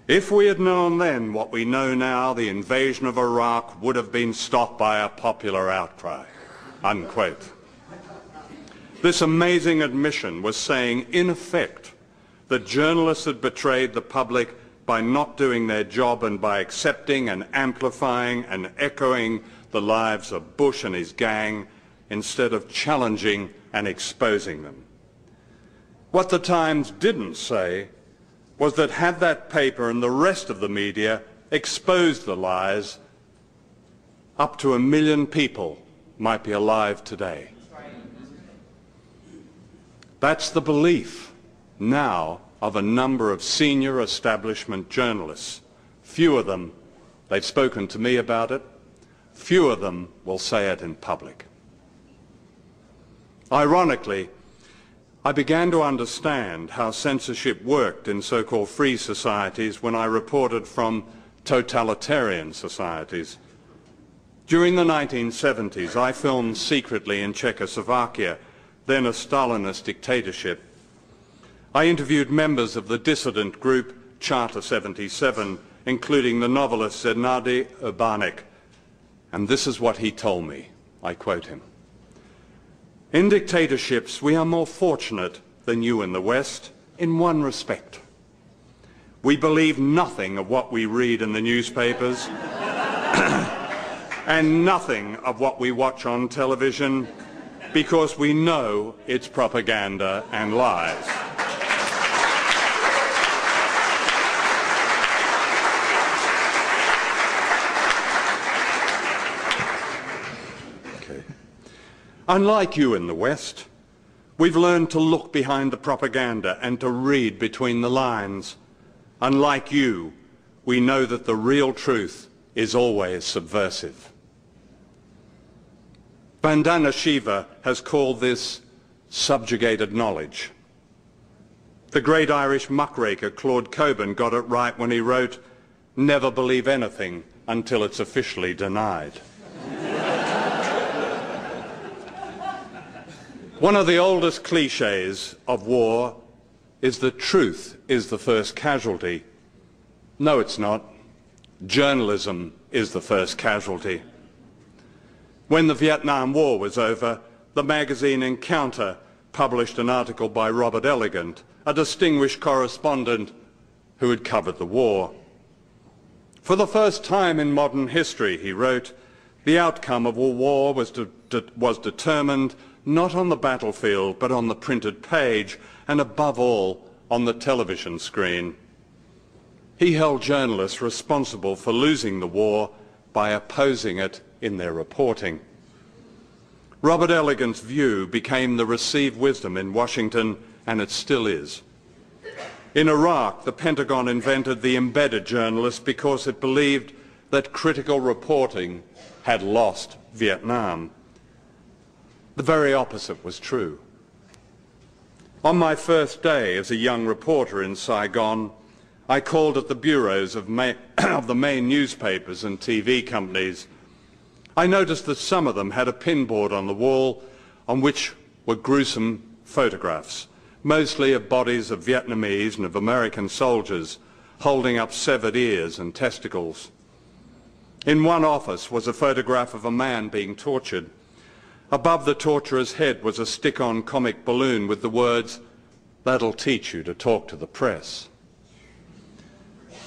If we had known then what we know now, the invasion of Iraq would have been stopped by a popular outcry." Unquote. This amazing admission was saying, in effect, that journalists had betrayed the public by not doing their job and by accepting and amplifying and echoing the lives of Bush and his gang instead of challenging and exposing them. What the Times didn't say was that had that paper and the rest of the media exposed the lies, up to 1 million people might be alive today. That's the belief now of a number of senior establishment journalists. Few of them, they've spoken to me about it, few of them will say it in public. Ironically, I began to understand how censorship worked in so-called free societies when I reported from totalitarian societies. During the 1970s, I filmed secretly in Czechoslovakia, then a Stalinist dictatorship. I interviewed members of the dissident group Charter 77, including the novelist Zdeněk Urbánek, and this is what he told me. I quote him. "In dictatorships, we are more fortunate than you in the West in one respect. We believe nothing of what we read in the newspapers and nothing of what we watch on television because we know it's propaganda and lies. Unlike you in the West, we've learned to look behind the propaganda and to read between the lines. Unlike you, we know that the real truth is always subversive." Vandana Shiva has called this subjugated knowledge. The great Irish muckraker Claude Cockburn got it right when he wrote, "Never believe anything until it's officially denied." One of the oldest cliches of war is that truth is the first casualty. No, it's not. Journalism is the first casualty. When the Vietnam War was over, the magazine Encounter published an article by Robert Elegant, a distinguished correspondent who had covered the war. "For the first time in modern history," he wrote, "the outcome of a war was determined not on the battlefield, but on the printed page, and above all, on the television screen." He held journalists responsible for losing the war by opposing it in their reporting. Robert Elegant's view became the received wisdom in Washington, and it still is. In Iraq, the Pentagon invented the embedded journalist because it believed that critical reporting had lost Vietnam. The very opposite was true. On my first day as a young reporter in Saigon, I called at the bureaus of the main newspapers and TV companies. I noticed that some of them had a pinboard on the wall on which were gruesome photographs, mostly of bodies of Vietnamese and of American soldiers holding up severed ears and testicles. In one office was a photograph of a man being tortured. Above the torturer's head was a stick-on comic balloon with the words, "That'll teach you to talk to the press."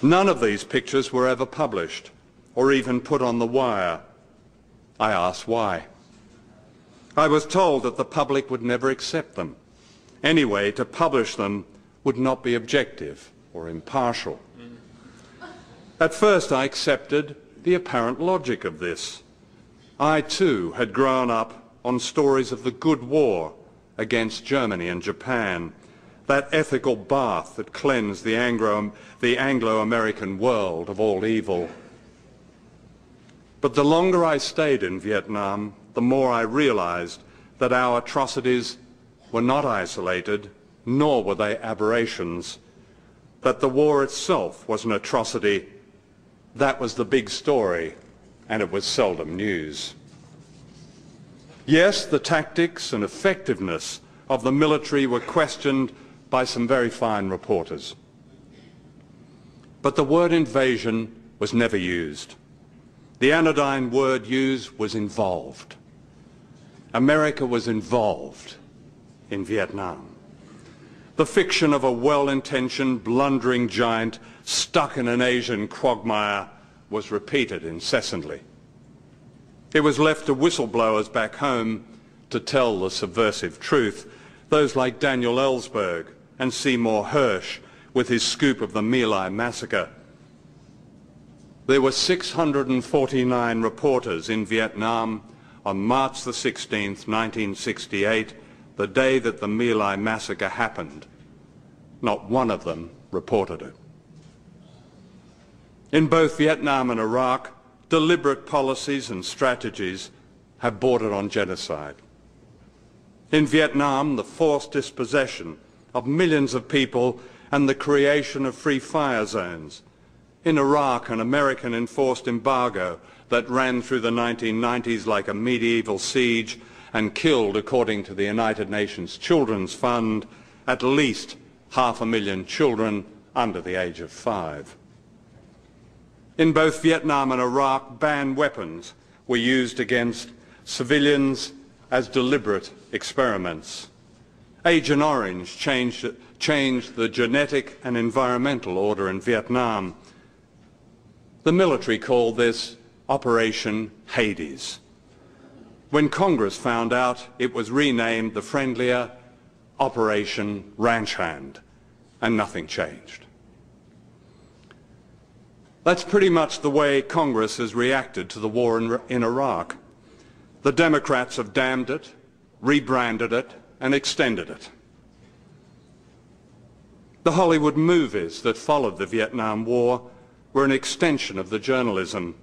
None of these pictures were ever published or even put on the wire. I asked why. I was told that the public would never accept them. Anyway, to publish them would not be objective or impartial. At first I accepted the apparent logic of this. I too had grown up on stories of the good war against Germany and Japan, that ethical bath that cleansed the Anglo-American world of all evil. But the longer I stayed in Vietnam, the more I realized that our atrocities were not isolated, nor were they aberrations, that the war itself was an atrocity. That was the big story, and it was seldom news. Yes, the tactics and effectiveness of the military were questioned by some very fine reporters. But the word invasion was never used. The anodyne word used was involved. America was involved in Vietnam. The fiction of a well-intentioned, blundering giant stuck in an Asian quagmire was repeated incessantly. It was left to whistleblowers back home to tell the subversive truth, those like Daniel Ellsberg and Seymour Hersh with his scoop of the My Lai massacre. There were 649 reporters in Vietnam on March the 16th, 1968, the day that the My Lai massacre happened. Not one of them reported it. In both Vietnam and Iraq, deliberate policies and strategies have bordered on genocide. In Vietnam, the forced dispossession of millions of people and the creation of free fire zones. In Iraq, an American enforced embargo that ran through the 1990s like a medieval siege and killed, according to the United Nations Children's Fund, at least 500,000 children under the age of 5. In both Vietnam and Iraq, banned weapons were used against civilians as deliberate experiments. Agent Orange changed the genetic and environmental order in Vietnam. The military called this Operation Hades. When Congress found out, it was renamed the friendlier Operation Ranch Hand, and nothing changed. That's pretty much the way Congress has reacted to the war in Iraq. The Democrats have damned it, rebranded it, and extended it. The Hollywood movies that followed the Vietnam War were an extension of the journalism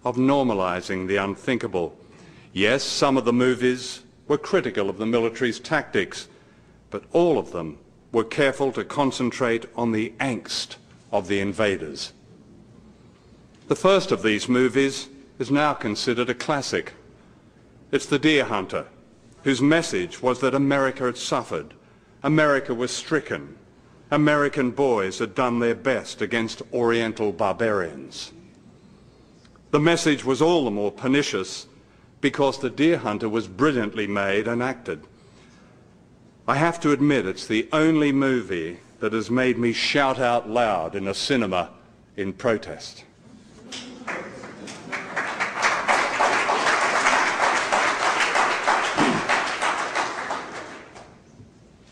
of normalizing the unthinkable. Yes, some of the movies were critical of the military's tactics, but all of them were careful to concentrate on the angst of the invaders. The first of these movies is now considered a classic. It's The Deer Hunter, whose message was that America had suffered, America was stricken, American boys had done their best against Oriental barbarians. The message was all the more pernicious because The Deer Hunter was brilliantly made and acted. I have to admit it's the only movie that has made me shout out loud in a cinema in protest.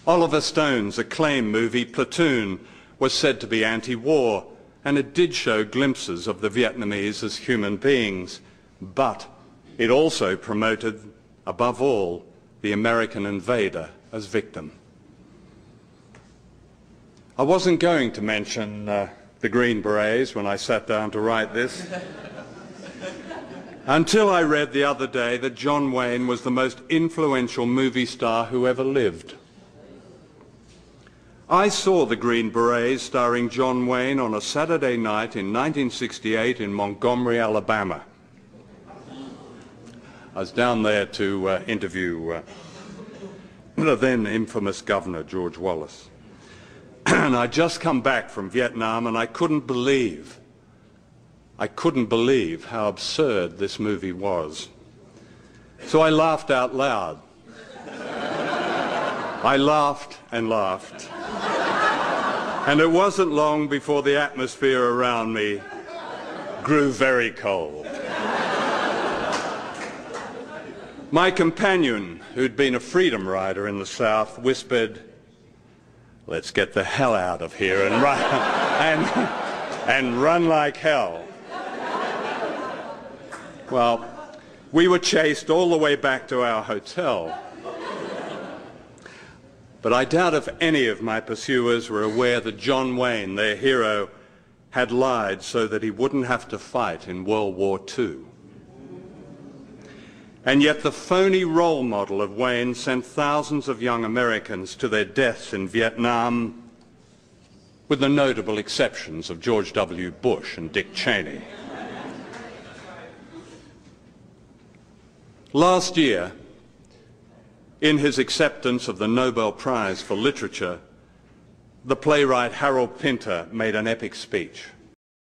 Oliver Stone's acclaimed movie Platoon was said to be anti-war, and it did show glimpses of the Vietnamese as human beings, but it also promoted, above all, the American invader as victim. I wasn't going to mention the Green Berets when I sat down to write this, until I read the other day that John Wayne was the most influential movie star who ever lived. I saw the Green Berets starring John Wayne on a Saturday night in 1968 in Montgomery, Alabama. I was down there to interview the then infamous Governor, George Wallace. And I'd just come back from Vietnam, and I couldn't believe how absurd this movie was. So I laughed out loud. I laughed and laughed. And it wasn't long before the atmosphere around me grew very cold. My companion, who'd been a freedom rider in the South, whispered, "Let's get the hell out of here and run, and run like hell." Well, we were chased all the way back to our hotel. But I doubt if any of my pursuers were aware that John Wayne, their hero, had lied so that he wouldn't have to fight in World War II. And yet the phony role model of Wayne sent thousands of young Americans to their deaths in Vietnam, with the notable exceptions of George W. Bush and Dick Cheney. Last year, in his acceptance of the Nobel Prize for Literature, the playwright Harold Pinter made an epic speech.